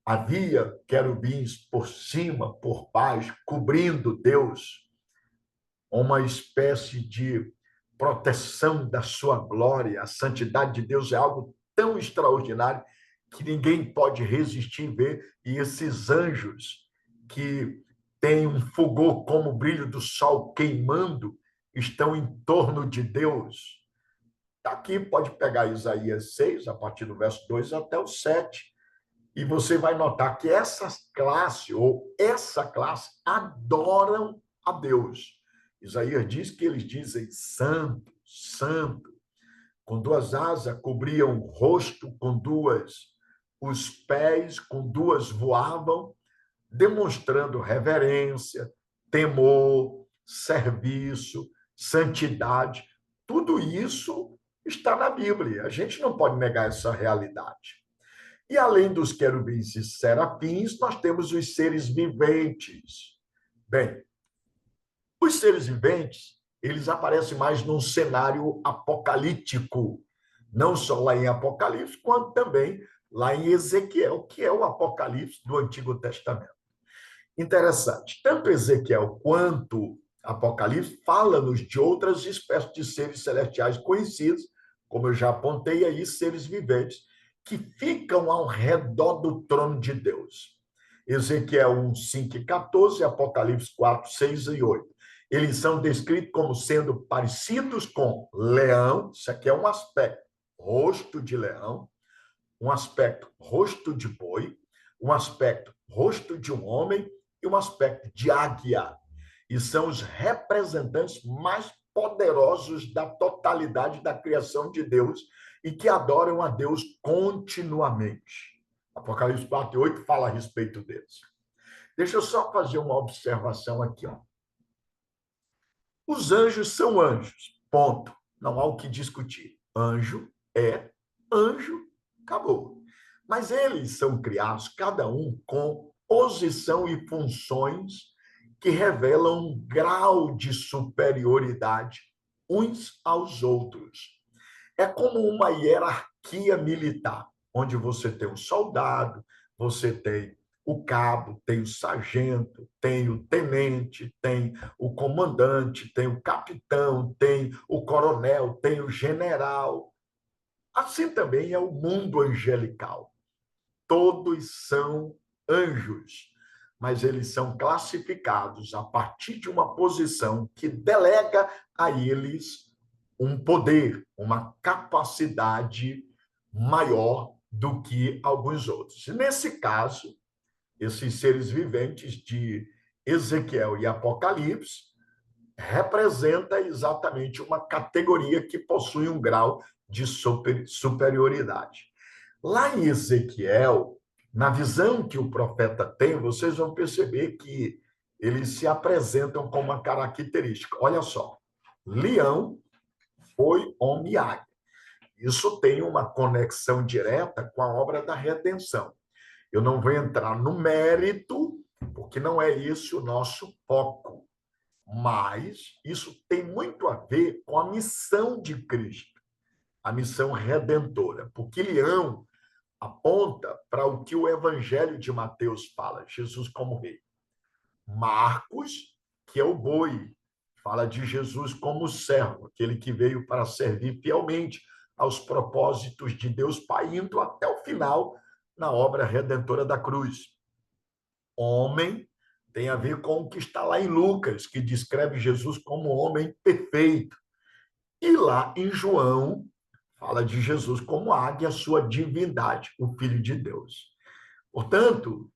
Speaker 1: havia querubins por cima, por baixo, cobrindo Deus, uma espécie de proteção da sua glória. A santidade de Deus é algo tão extraordinário que ninguém pode resistir em ver, e esses anjos que têm um fulgor como o brilho do sol queimando estão em torno de Deus. Aqui pode pegar Isaías 6, a partir do verso 2 até o 7, e você vai notar que essa classe adoram a Deus. Isaías diz que eles dizem santo, santo. Com duas asas cobriam o rosto, com duas, os pés, com duas voavam, demonstrando reverência, temor, serviço, santidade. Tudo isso está na Bíblia. A gente não pode negar essa realidade. E além dos querubins e serafins, nós temos os seres viventes. Bem, os seres viventes, eles aparecem mais num cenário apocalíptico, não só lá em Apocalipse, quanto também lá em Ezequiel, que é o Apocalipse do Antigo Testamento. Interessante, tanto Ezequiel quanto Apocalipse fala-nos de outras espécies de seres celestiais conhecidos, como eu já apontei aí, seres viventes, que ficam ao redor do trono de Deus. Ezequiel 1, 5 e 14, Apocalipse 4, 6 e 8. Eles são descritos como sendo parecidos com leão, isso aqui é um aspecto, rosto de leão, um aspecto rosto de boi, um aspecto rosto de um homem e um aspecto de águia. E são os representantes mais poderosos da totalidade da criação de Deus e que adoram a Deus continuamente. Apocalipse 4:8 fala a respeito deles. Deixa eu só fazer uma observação aqui, ó. Os anjos são anjos, ponto. Não há o que discutir. Anjo é anjo, acabou. Mas eles são criados, cada um com posição e funções que revelam um grau de superioridade uns aos outros. É como uma hierarquia militar, onde você tem o soldado, você tem o cabo, tem o sargento, tem o tenente, tem o comandante, tem o capitão, tem o coronel, tem o general. Assim também é o mundo angelical. Todos são anjos, mas eles são classificados a partir de uma posição que delega a eles um poder, uma capacidade maior do que alguns outros. Nesse caso, esses seres viventes de Ezequiel e Apocalipse representa exatamente uma categoria que possui um grau de superioridade. Lá em Ezequiel, na visão que o profeta tem, vocês vão perceber que eles se apresentam com uma característica. Olha só, leão foi homem águia. Isso tem uma conexão direta com a obra da redenção. Eu não vou entrar no mérito, porque não é esse o nosso foco, mas isso tem muito a ver com a missão de Cristo, a missão redentora, porque leão aponta para o que o Evangelho de Mateus fala, Jesus como rei. Marcos, que é o boi, fala de Jesus como servo, aquele que veio para servir fielmente aos propósitos de Deus Pai, indo até o final na obra redentora da cruz. Homem tem a ver com o que está lá em Lucas, que descreve Jesus como homem perfeito. E lá em João, fala de Jesus como águia, sua divindade, o Filho de Deus. Portanto,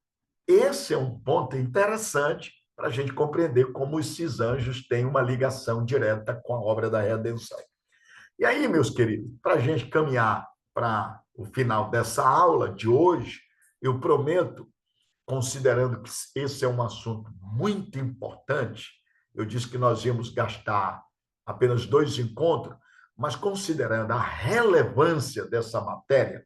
Speaker 1: esse é um ponto interessante para a gente compreender como esses anjos têm uma ligação direta com a obra da redenção. E aí, meus queridos, para a gente caminhar para o final dessa aula de hoje, eu prometo, considerando que esse é um assunto muito importante, eu disse que nós íamos gastar apenas 2 encontros, mas considerando a relevância dessa matéria,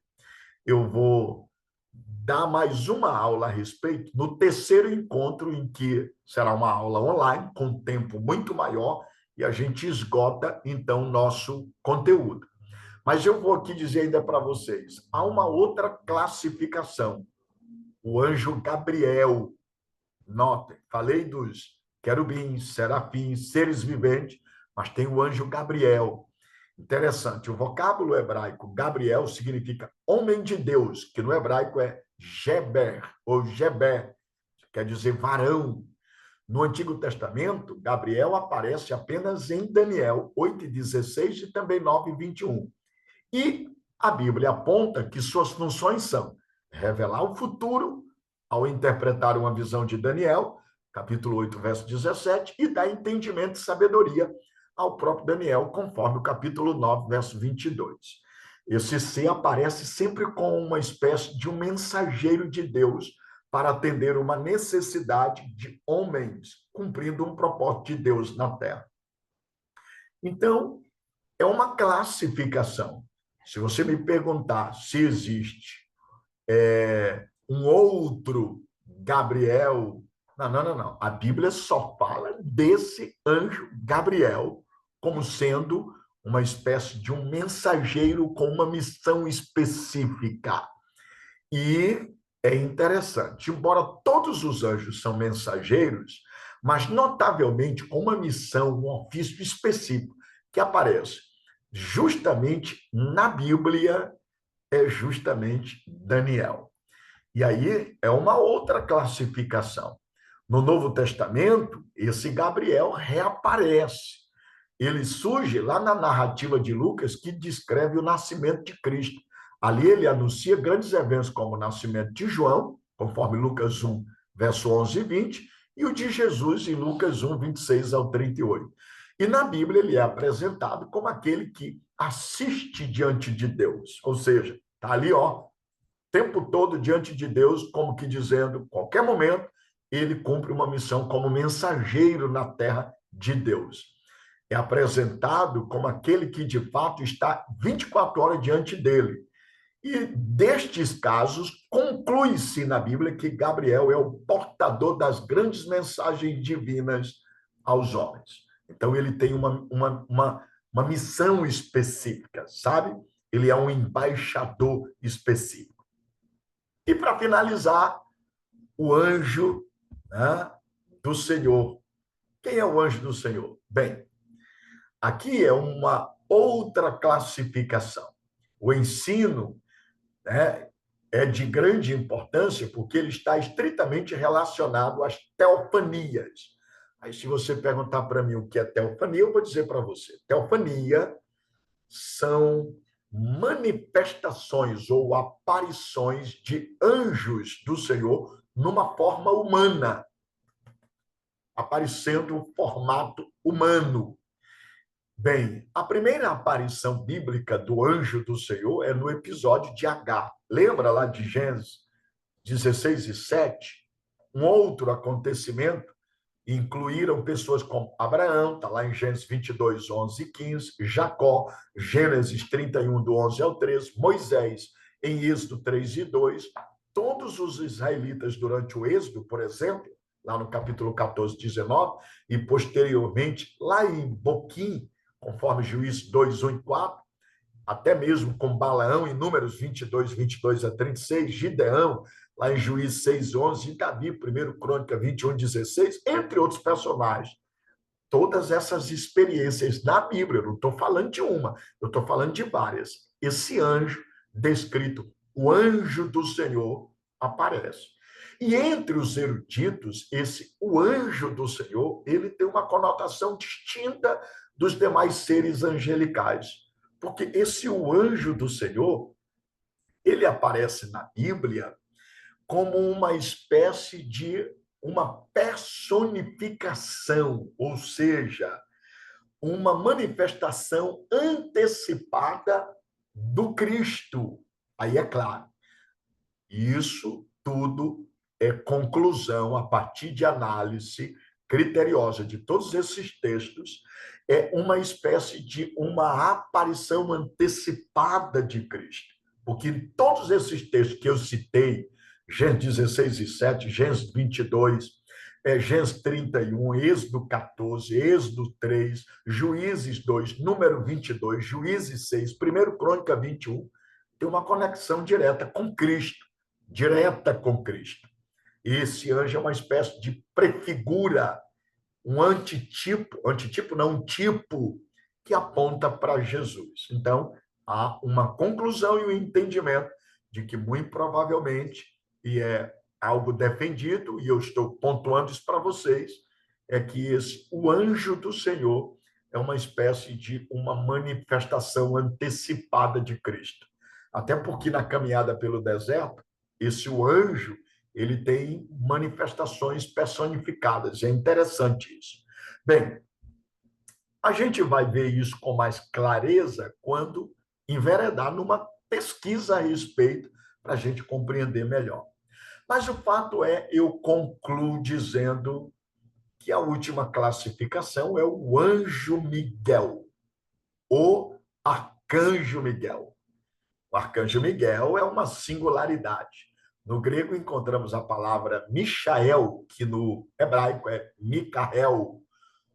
Speaker 1: eu vou dar mais uma aula a respeito no terceiro encontro, em que será uma aula online, com tempo muito maior, e a gente esgota, então, nosso conteúdo. Mas eu vou aqui dizer ainda para vocês, há uma outra classificação, o anjo Gabriel. Notem, falei dos querubins, serafins, seres viventes, mas tem o anjo Gabriel. Interessante, o vocábulo hebraico Gabriel significa homem de Deus, que no hebraico é Geber, ou Geber, quer dizer varão. No Antigo Testamento, Gabriel aparece apenas em Daniel 8:16 e também 9:21. E a Bíblia aponta que suas funções são revelar o futuro, ao interpretar uma visão de Daniel, capítulo 8, verso 17, e dar entendimento e sabedoria ao próprio Daniel, conforme o capítulo 9, verso 22. Esse ser aparece sempre com uma espécie de um mensageiro de Deus para atender uma necessidade de homens, cumprindo um propósito de Deus na Terra. Então, é uma classificação. Se você me perguntar se existe um outro Gabriel, não. A Bíblia só fala desse anjo Gabriel como sendo uma espécie de um mensageiro com uma missão específica. E é interessante, embora todos os anjos são mensageiros, mas notavelmente com uma missão, um ofício específico que aparece justamente na Bíblia, é justamente Daniel. E aí é uma outra classificação. No Novo Testamento, esse Gabriel reaparece. ele surge lá na narrativa de Lucas, que descreve o nascimento de Cristo. Ali ele anuncia grandes eventos como o nascimento de João, conforme Lucas 1, verso 11 e 20, e o de Jesus em Lucas 1, 26 ao 38. E na Bíblia ele é apresentado como aquele que assiste diante de Deus, ou seja, está ali, ó, o tempo todo diante de Deus, como que dizendo, qualquer momento, ele cumpre uma missão como mensageiro na terra de Deus. É apresentado como aquele que, de fato, está 24 horas diante dele. E destes casos, conclui-se na Bíblia que Gabriel é o portador das grandes mensagens divinas aos homens. Então, ele tem uma missão específica, sabe? Ele é um embaixador específico. E, para finalizar, o anjo, né, do Senhor. Quem é o anjo do Senhor? Bem, aqui é uma outra classificação. O ensino, né, é de grande importância porque ele está estritamente relacionado às teofanias. Aí, se você perguntar para mim o que é teofania, eu vou dizer para você. Teofania são manifestações ou aparições de anjos do Senhor numa forma humana, aparecendo o formato humano. Bem, a primeira aparição bíblica do anjo do Senhor é no episódio de Agar. Lembra lá de Gênesis 16 e 7? Um outro acontecimento incluíram pessoas como Abraão, está lá em Gênesis 22, 11 e 15, Jacó, Gênesis 31, do 11 ao 13, Moisés, em Êxodo 3 e 2, todos os israelitas durante o Êxodo, por exemplo, lá no capítulo 14, 19, e posteriormente lá em Boquim, conforme Juízes 2, 1 e 4, até mesmo com Balaão, em Números 22, 22 a 36, Gideão, lá em Juízes 6, 11, e Davi, 1 Crônica 21, 16, entre outros personagens. Todas essas experiências na Bíblia, eu não estou falando de uma, eu estou falando de várias. Esse anjo descrito, o anjo do Senhor, aparece. E entre os eruditos, o anjo do Senhor, ele tem uma conotação distinta dos demais seres angelicais. Porque o anjo do Senhor, ele aparece na Bíblia como uma espécie de uma personificação, ou seja, uma manifestação antecipada do Cristo. Aí é claro, isso tudo é conclusão a partir de análise criteriosa de todos esses textos, é uma espécie de uma aparição antecipada de Cristo. Porque em todos esses textos que eu citei, Gênesis 16 e 7, Gênesis 22, Gênesis 31, Êxodo 14, Êxodo 3, Juízes 2, Número 22, Juízes 6, 1 Crônica 21, tem uma conexão direta com Cristo, direta com Cristo. Esse anjo é uma espécie de prefigura, um antitipo não, um tipo que aponta para Jesus. Então, há uma conclusão e um entendimento de que, muito provavelmente, e é algo defendido, e eu estou pontuando isso para vocês, é que o anjo do Senhor é uma espécie de uma manifestação antecipada de Cristo. Até porque na caminhada pelo deserto, o anjo, ele tem manifestações personificadas. É interessante isso. Bem, a gente vai ver isso com mais clareza quando enveredar numa pesquisa a respeito para a gente compreender melhor. Mas o fato é, eu concluo dizendo que a última classificação é o anjo Miguel, o arcanjo Miguel. O arcanjo Miguel é uma singularidade. No grego encontramos a palavra Michael, que no hebraico é Micael.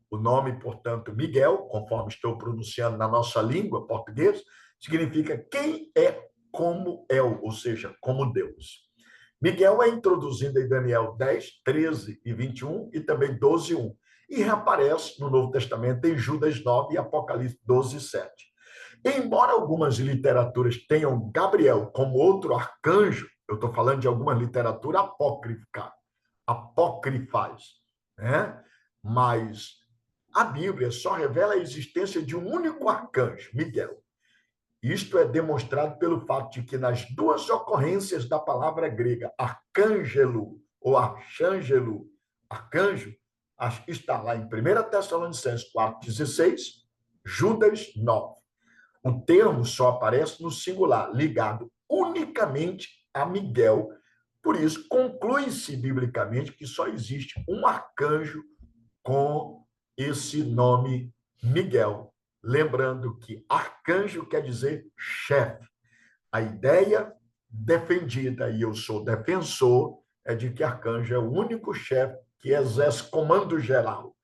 Speaker 1: O nome, portanto, Miguel, conforme estou pronunciando na nossa língua portuguesa, significa quem é como El, ou seja, como Deus. Miguel é introduzido em Daniel 10, 13 e 21 e também 12, 1. E reaparece no Novo Testamento em Judas 9 e Apocalipse 12, 7. Embora algumas literaturas tenham Gabriel como outro arcanjo, eu estou falando de alguma literatura apócrifas, né? Mas a Bíblia só revela a existência de um único arcanjo, Miguel. Isto é demonstrado pelo fato de que nas duas ocorrências da palavra grega, arcângelo ou arcângelo, arcanjo, está lá em 1 Tessalonicenses 4,16, Judas 9. O termo só aparece no singular, ligado unicamente a Miguel. Por isso, conclui-se biblicamente que só existe um arcanjo com esse nome Miguel. Lembrando que arcanjo quer dizer chefe. A ideia defendida, e eu sou defensor, é de que arcanjo é o único chefe que exerce comando geral.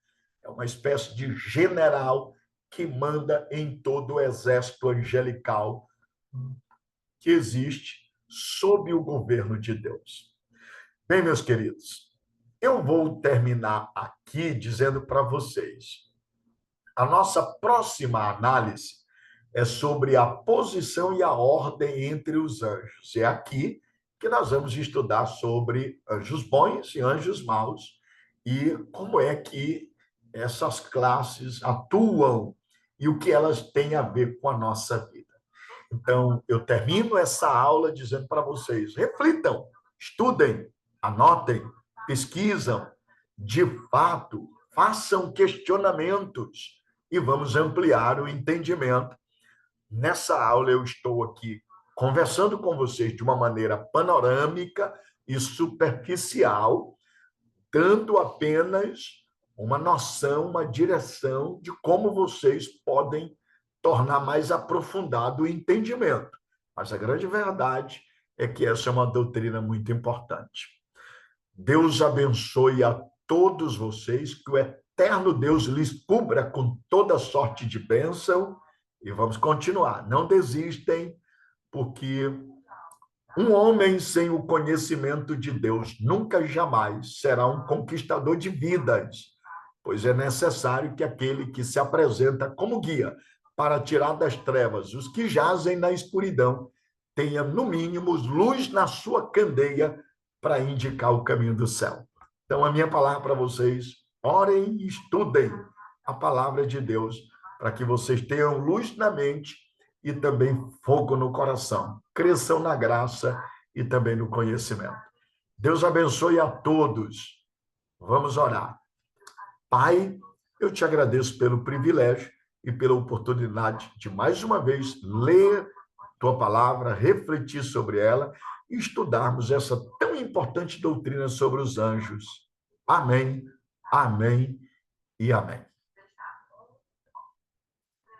Speaker 1: É uma espécie de general que manda em todo o exército angelical que existe sob o governo de Deus. Bem, meus queridos, eu vou terminar aqui dizendo para vocês, a nossa próxima análise é sobre a posição e a ordem entre os anjos. É aqui que nós vamos estudar sobre anjos bons e anjos maus e como é que essas classes atuam e o que elas têm a ver com a nossa vida. Então, eu termino essa aula dizendo para vocês: reflitam, estudem, anotem, pesquisam, de fato, façam questionamentos e vamos ampliar o entendimento. Nessa aula, eu estou aqui conversando com vocês de uma maneira panorâmica e superficial, dando apenas uma noção, uma direção de como vocês podem tornar mais aprofundado o entendimento. Mas a grande verdade é que essa é uma doutrina muito importante. Deus abençoe a todos vocês, que o eterno Deus lhes cubra com toda sorte de bênção e vamos continuar. Não desistem, porque um homem sem o conhecimento de Deus nunca jamais será um conquistador de vidas, pois é necessário que aquele que se apresenta como guia para tirar das trevas os que jazem na escuridão tenha, no mínimo, luz na sua candeia para indicar o caminho do céu. Então, a minha palavra para vocês, orem e estudem a palavra de Deus, para que vocês tenham luz na mente e também fogo no coração. Cresçam na graça e também no conhecimento. Deus abençoe a todos. Vamos orar. Pai, eu te agradeço pelo privilégio e pela oportunidade de, mais uma vez, ler tua palavra, refletir sobre ela e estudarmos essa tão importante doutrina sobre os anjos. Amém, amém e amém.